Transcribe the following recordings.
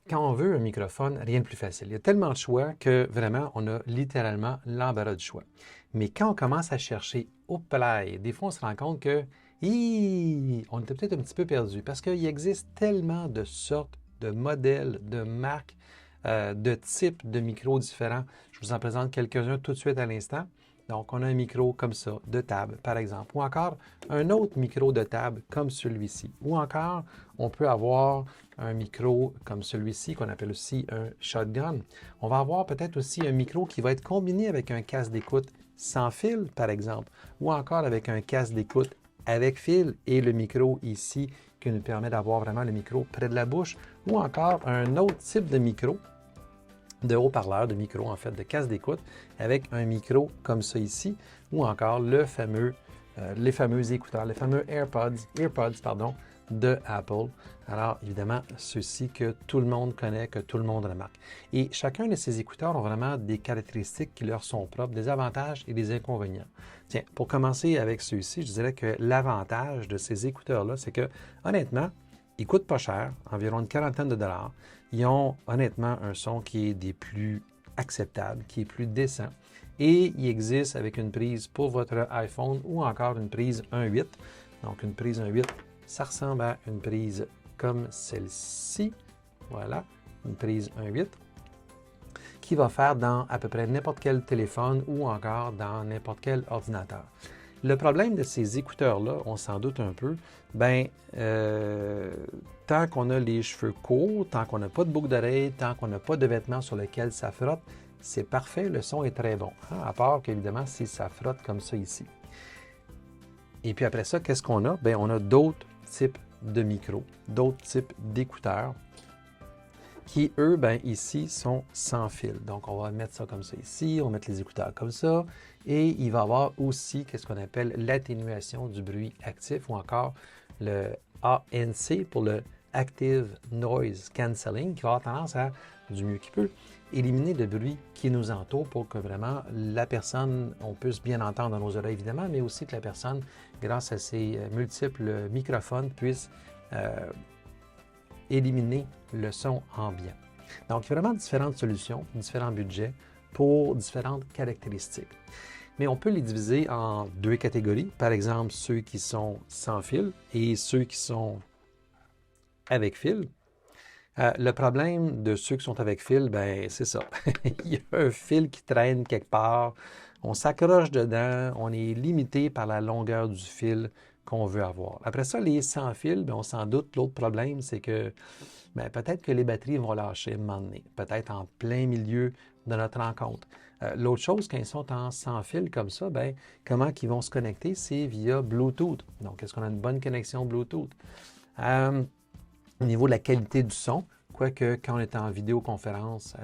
quand on veut un microphone, rien de plus facile. Il y a tellement de choix que vraiment, on a littéralement l'embarras du choix. Mais quand on commence à chercher au palais, des fois, on se rend compte que on était peut-être un petit peu perdu parce qu'il existe tellement de sortes, de modèles, de marques, de types de micros différents. Je vous en présente quelques-uns tout de suite à l'instant. Donc, on a un micro comme ça, de table, par exemple, ou encore un autre micro de table comme celui-ci, ou encore, on peut avoir un micro comme celui-ci, qu'on appelle aussi un shotgun. On va avoir peut-être aussi un micro qui va être combiné avec un casque d'écoute sans fil, par exemple, ou encore avec un casque d'écoute avec fil et le micro ici qui nous permet d'avoir vraiment le micro près de la bouche, ou encore un autre type de micro, de haut-parleur, de micro en fait, de casque d'écoute, avec un micro comme ça ici, ou encore les fameux écouteurs, les fameux AirPods, pardon, de Apple. Alors, évidemment, ceux-ci que tout le monde connaît, que tout le monde remarque. Et chacun de ces écouteurs ont vraiment des caractéristiques qui leur sont propres, des avantages et des inconvénients. Tiens, pour commencer avec ceux-ci, je dirais que l'avantage de ces écouteurs-là, c'est que, honnêtement, ils coûtent pas cher, environ une quarantaine de dollars. Ils ont honnêtement un son qui est des plus acceptables, qui est plus décent. Et il existe avec une prise pour votre iPhone ou encore une prise 1.8. Donc une prise 1.8, ça ressemble à une prise comme celle-ci. Voilà, une prise 1.8 qui va faire dans à peu près n'importe quel téléphone ou encore dans n'importe quel ordinateur. Le problème de ces écouteurs-là, on s'en doute un peu, tant qu'on a les cheveux courts, tant qu'on n'a pas de boucle d'oreille, tant qu'on n'a pas de vêtements sur lesquels ça frotte, c'est parfait, le son est très bon, hein, à part qu'évidemment, si ça frotte comme ça ici. Et puis après ça, qu'est-ce qu'on a? Bien, on a d'autres types de micros, d'autres types d'écouteurs qui, eux, ben, ici, sont sans fil. Donc, on va mettre ça comme ça ici, on va mettre les écouteurs comme ça, et il va y avoir aussi ce qu'on appelle l'atténuation du bruit actif ou encore le ANC pour le Active Noise Cancelling, qui va avoir tendance à, du mieux qu'il peut, éliminer le bruit qui nous entoure pour que vraiment la personne, on puisse bien entendre dans nos oreilles évidemment, mais aussi que la personne, grâce à ses multiples microphones, puisse éliminer le son ambiant. Donc, il y a vraiment différentes solutions, différents budgets pour différentes caractéristiques. Mais on peut les diviser en deux catégories. Par exemple, ceux qui sont sans fil et ceux qui sont avec fil. Le problème de ceux qui sont avec fil, ben c'est ça. Il y a un fil qui traîne quelque part, on s'accroche dedans, on est limité par la longueur du fil qu'on veut avoir. Après ça, les sans fil, ben, on s'en doute, l'autre problème, c'est que peut-être que les batteries vont lâcher à un moment donné, peut-être en plein milieu de notre rencontre. L'autre chose, quand ils sont en sans fil comme ça, ben, comment ils vont se connecter? C'est via Bluetooth. Donc, est-ce qu'on a une bonne connexion Bluetooth? Au niveau de la qualité du son, quoique quand on est en vidéoconférence,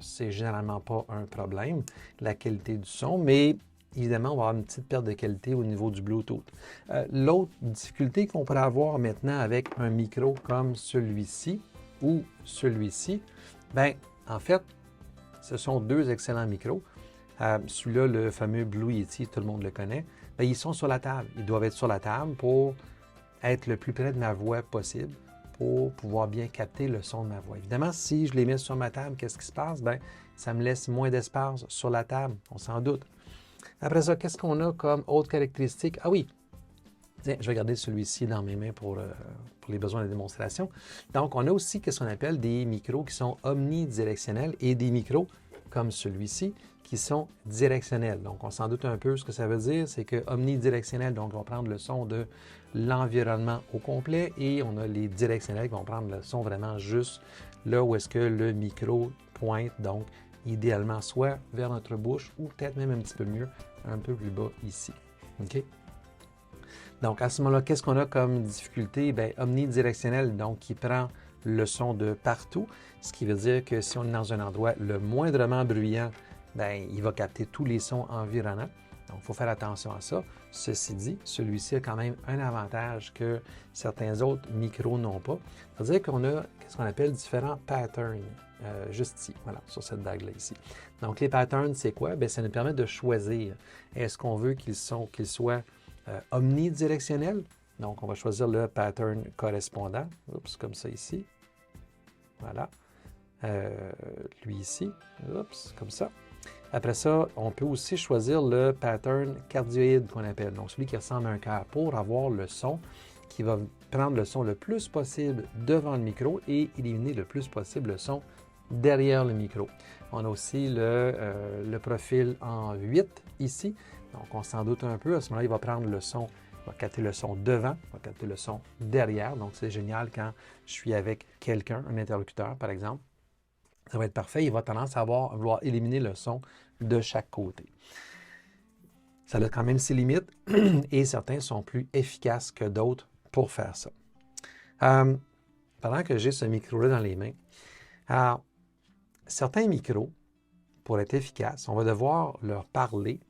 c'est généralement pas un problème, la qualité du son, mais évidemment, on va avoir une petite perte de qualité au niveau du Bluetooth. L'autre difficulté qu'on pourrait avoir maintenant avec un micro comme celui-ci ou celui-ci, bien, en fait, ce sont deux excellents micros. Celui-là, le fameux Blue Yeti, tout le monde le connaît, bien, ils sont sur la table. Ils doivent être sur la table pour être le plus près de ma voix possible, pour pouvoir bien capter le son de ma voix. Évidemment, si je les mets sur ma table, qu'est-ce qui se passe? Bien, ça me laisse moins d'espace sur la table, on s'en doute. Après ça, qu'est-ce qu'on a comme autre caractéristique? Ah oui, tiens, je vais garder celui-ci dans mes mains pour les besoins de démonstration. Donc, on a aussi ce qu'on appelle des micros qui sont omnidirectionnels et des micros comme celui-ci qui sont directionnels. Donc, on s'en doute un peu ce que ça veut dire, c'est que omnidirectionnel, donc on va prendre le son de l'environnement au complet et on a les directionnels qui vont prendre le son vraiment juste là où est-ce que le micro pointe, donc idéalement soit vers notre bouche ou peut-être même un petit peu mieux, un peu plus bas ici. OK? Donc, à ce moment-là, qu'est-ce qu'on a comme difficulté? Bien, omnidirectionnel, donc qui prend le son de partout, ce qui veut dire que si on est dans un endroit le moindrement bruyant, bien, il va capter tous les sons environnants. Donc, il faut faire attention à ça. Ceci dit, celui-ci a quand même un avantage que certains autres micros n'ont pas. C'est-à-dire qu'on a ce qu'on appelle différents patterns, juste ici, voilà, sur cette dague-là ici. Donc, les patterns, c'est quoi? Bien, ça nous permet de choisir. Est-ce qu'on veut qu'ils soient omnidirectionnels? Donc, on va choisir le pattern correspondant. Oups, comme ça ici. Voilà. lui ici, oups, comme ça. Après ça, on peut aussi choisir le pattern cardioïde qu'on appelle, donc celui qui ressemble à un cœur, pour avoir le son qui va prendre le son le plus possible devant le micro et éliminer le plus possible le son derrière le micro. On a aussi le profil en 8 ici, donc on s'en doute un peu. À ce moment-là, il va prendre le son, il va capter le son devant, il va capter le son derrière, donc c'est génial quand je suis avec quelqu'un, un interlocuteur par exemple. Ça va être parfait. Il va tendance à vouloir éliminer le son de chaque côté. Ça a quand même ses limites et certains sont plus efficaces que d'autres pour faire ça. Pendant que j'ai ce micro-là dans les mains, certains micros, pour être efficaces, on va devoir leur parler,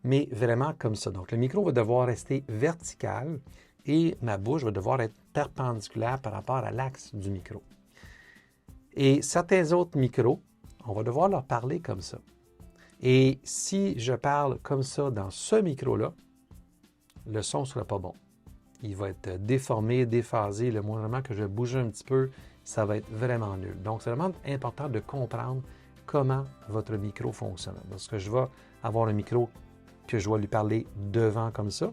mais vraiment comme ça. Donc, le micro va devoir rester vertical et ma bouche va devoir être perpendiculaire par rapport à l'axe du micro. Et certains autres micros, on va devoir leur parler comme ça. Et si je parle comme ça dans ce micro-là, le son ne sera pas bon. Il va être déformé, déphasé. Le moindrement que je bouge un petit peu, ça va être vraiment nul. Donc, c'est vraiment important de comprendre comment votre micro fonctionne. Parce que je vais avoir un micro que je vais lui parler devant comme ça,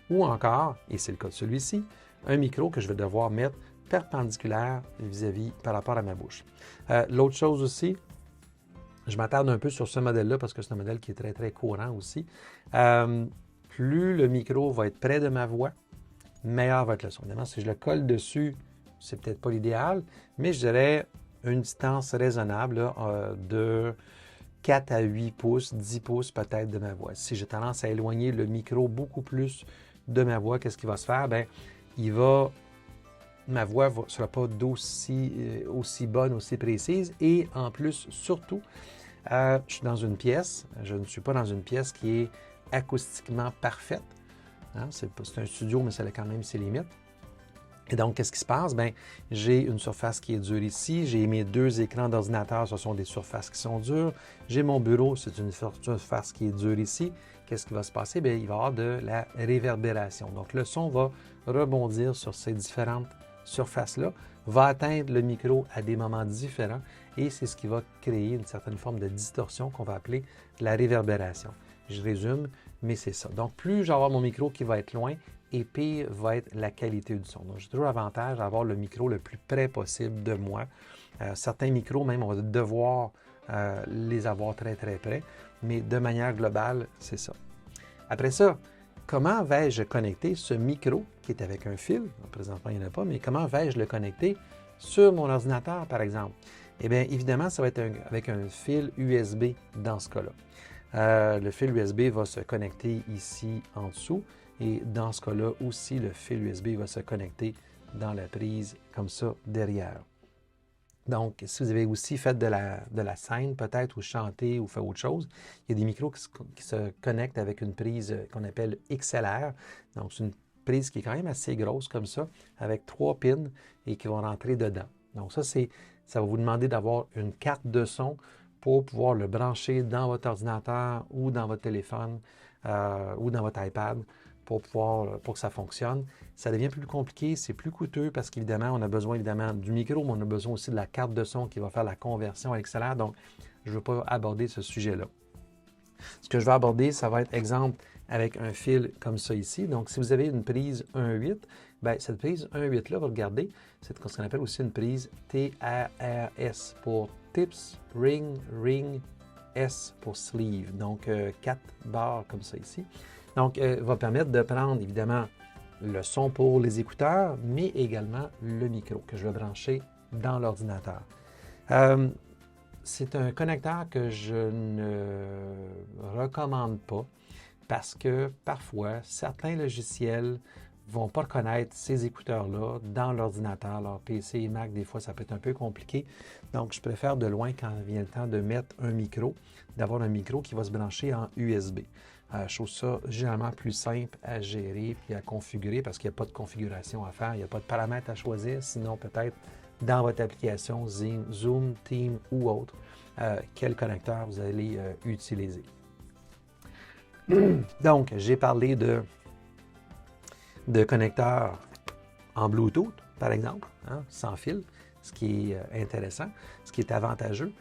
ou encore, et c'est le cas de celui-ci, un micro que je vais devoir mettre perpendiculaire vis-à-vis par rapport à ma bouche. L'autre chose aussi, je m'attarde un peu sur ce modèle-là parce que c'est un modèle qui est très, très courant aussi. Plus le micro va être près de ma voix, meilleur va être le son. Évidemment, si je le colle dessus, c'est peut-être pas l'idéal, mais je dirais une distance raisonnable là, de 4 à 8 pouces, 10 pouces peut-être de ma voix. Si j'ai tendance à éloigner le micro beaucoup plus de ma voix, qu'est-ce qui va se faire? Bien, ma voix ne sera pas aussi bonne, aussi précise. Et en plus, surtout, je suis dans une pièce. Je ne suis pas dans une pièce qui est acoustiquement parfaite. Hein? C'est un studio, mais ça a quand même ses limites. Et donc, qu'est-ce qui se passe? Bien, j'ai une surface qui est dure ici. J'ai mes deux écrans d'ordinateur, ce sont des surfaces qui sont dures. J'ai mon bureau, c'est une surface qui est dure ici. Qu'est-ce qui va se passer? Bien, il va y avoir de la réverbération. Donc, le son va rebondir sur ces différentes surface-là, va atteindre le micro à des moments différents et c'est ce qui va créer une certaine forme de distorsion qu'on va appeler la réverbération. Je résume, mais c'est ça. Donc, plus je vais avoir mon micro qui va être loin et pire va être la qualité du son. Donc, j'ai toujours l'avantage d'avoir le micro le plus près possible de moi. Certains micros, même, on va devoir les avoir très, très près, mais de manière globale, c'est ça. Après ça, comment vais-je connecter ce micro qui est avec un fil? Présentement, il n'y en a pas, mais comment vais-je le connecter sur mon ordinateur, par exemple? Eh bien, évidemment, ça va être avec un fil USB dans ce cas-là. Le fil USB va se connecter ici en dessous et dans ce cas-là aussi, le fil USB va se connecter dans la prise comme ça derrière. Donc, si vous avez aussi fait de la scène peut-être ou chanté ou fait autre chose, il y a des micros qui se connectent avec une prise qu'on appelle XLR. Donc, c'est une prise qui est quand même assez grosse comme ça, avec 3 pins et qui vont rentrer dedans. Donc, ça va vous demander d'avoir une carte de son pour pouvoir le brancher dans votre ordinateur ou dans votre téléphone ou dans votre iPad pour que ça fonctionne. Ça devient plus compliqué, c'est plus coûteux parce qu'évidemment, on a besoin évidemment du micro, mais on a besoin aussi de la carte de son qui va faire la conversion à XLR. Donc, je ne veux pas aborder ce sujet-là. Ce que je vais aborder, ça va être exemple avec un fil comme ça ici. Donc, si vous avez une prise 1.8, bien, cette prise 1.8-là, vous regardez, c'est ce qu'on appelle aussi une prise TRS pour Tips, Ring, S pour Sleeve. Donc, 4 barres comme ça ici. Donc, va permettre de prendre, évidemment, le son pour les écouteurs, mais également le micro que je vais brancher dans l'ordinateur. C'est un connecteur que je ne recommande pas parce que parfois, certains logiciels ne vont pas reconnaître ces écouteurs-là dans l'ordinateur. Alors, PC et Mac, des fois, ça peut être un peu compliqué. Donc, je préfère de loin, quand vient le temps de mettre un micro, d'avoir un micro qui va se brancher en USB. Je trouve ça généralement plus simple à gérer et à configurer parce qu'il n'y a pas de configuration à faire, il n'y a pas de paramètres à choisir, sinon peut-être dans votre application Zoom, Team ou autre, quel connecteur vous allez utiliser. Donc, j'ai parlé de connecteurs en Bluetooth, par exemple, hein, sans fil, ce qui est intéressant, ce qui est avantageux,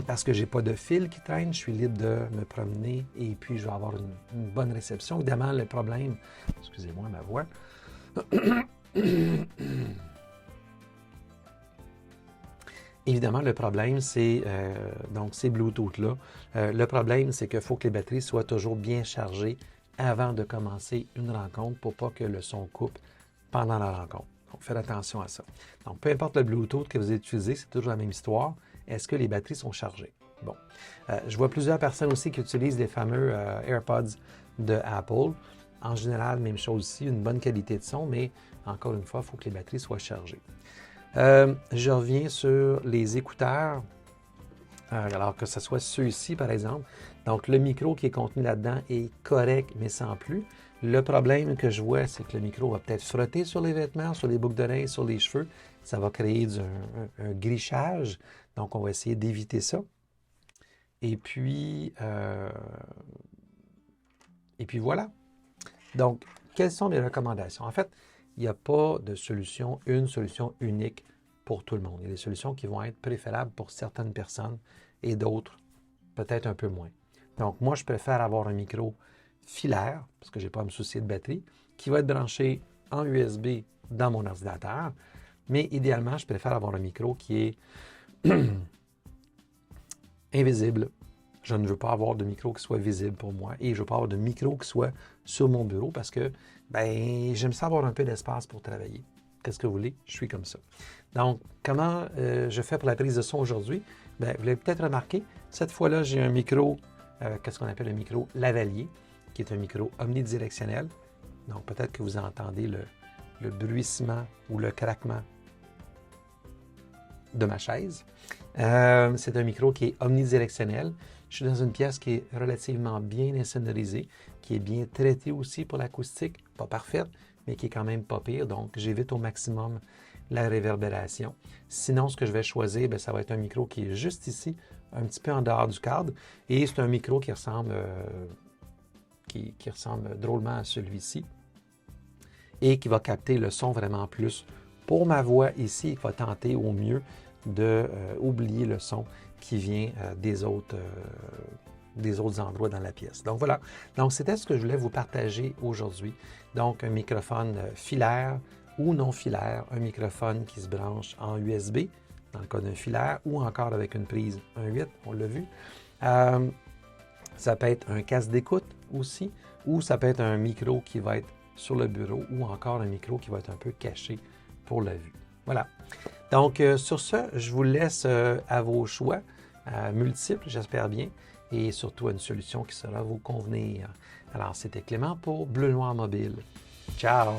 parce que je n'ai pas de fil qui traîne, je suis libre de me promener et puis je vais avoir une bonne réception. Évidemment, le problème, excusez-moi ma voix, évidemment, le problème, c'est donc ces Bluetooth-là. Le problème, c'est qu'il faut que les batteries soient toujours bien chargées avant de commencer une rencontre pour pas que le son coupe pendant la rencontre. Donc, faites attention à ça. Donc, peu importe le Bluetooth que vous utilisez, c'est toujours la même histoire. Est-ce que les batteries sont chargées? Bon. Je vois plusieurs personnes aussi qui utilisent les fameux AirPods de Apple. En général, même chose ici, une bonne qualité de son, mais encore une fois, il faut que les batteries soient chargées. Je reviens sur les écouteurs, alors que ce soit ceux-ci, par exemple. Donc, le micro qui est contenu là-dedans est correct, mais sans plus. Le problème que je vois, c'est que le micro va peut-être frotter sur les vêtements, sur les boucles d'oreilles, sur les cheveux. Ça va créer un grichage. Donc, on va essayer d'éviter ça. Et puis voilà. Donc, quelles sont les recommandations? En fait, il n'y a pas de solution, une solution unique pour tout le monde. Il y a des solutions qui vont être préférables pour certaines personnes et d'autres peut-être un peu moins. Donc, moi, je préfère avoir un micro filaire, parce que je n'ai pas à me soucier de batterie, qui va être branché en USB dans mon ordinateur. Mais idéalement, je préfère avoir un micro qui est invisible. Je ne veux pas avoir de micro qui soit visible pour moi et je ne veux pas avoir de micro qui soit sur mon bureau parce que j'aime ça avoir un peu d'espace pour travailler. Qu'est-ce que vous voulez? Je suis comme ça. Donc, comment je fais pour la prise de son aujourd'hui? Vous l'avez peut-être remarqué, cette fois-là, j'ai un micro, qu'est-ce qu'on appelle un micro lavalier, qui est un micro omnidirectionnel. Donc, peut-être que vous entendez le bruissement ou le craquement de ma chaise. C'est un micro qui est omnidirectionnel. Je suis dans une pièce qui est relativement bien insonorisée, qui est bien traitée aussi pour l'acoustique, pas parfaite, mais qui est quand même pas pire. Donc, j'évite au maximum la réverbération. Sinon, ce que je vais choisir, ça va être un micro qui est juste ici, un petit peu en dehors du cadre. Et c'est un micro qui ressemble, qui ressemble drôlement à celui-ci et qui va capter le son vraiment plus pour ma voix ici, qui va tenter au mieux d'oublier le son qui vient des autres endroits dans la pièce. Donc voilà, donc c'était ce que je voulais vous partager aujourd'hui. Donc un microphone filaire ou non filaire, un microphone qui se branche en USB, dans le cas d'un filaire, ou encore avec une prise 1.8, on l'a vu. Ça peut être un casque d'écoute aussi, ou ça peut être un micro qui va être sur le bureau, ou encore un micro qui va être un peu caché pour la vue. Voilà. Donc, sur ce, je vous laisse à vos choix multiples, j'espère bien, et surtout à une solution qui sera vous convenir. Alors, c'était Clément pour Bleu Noir Mobile. Ciao!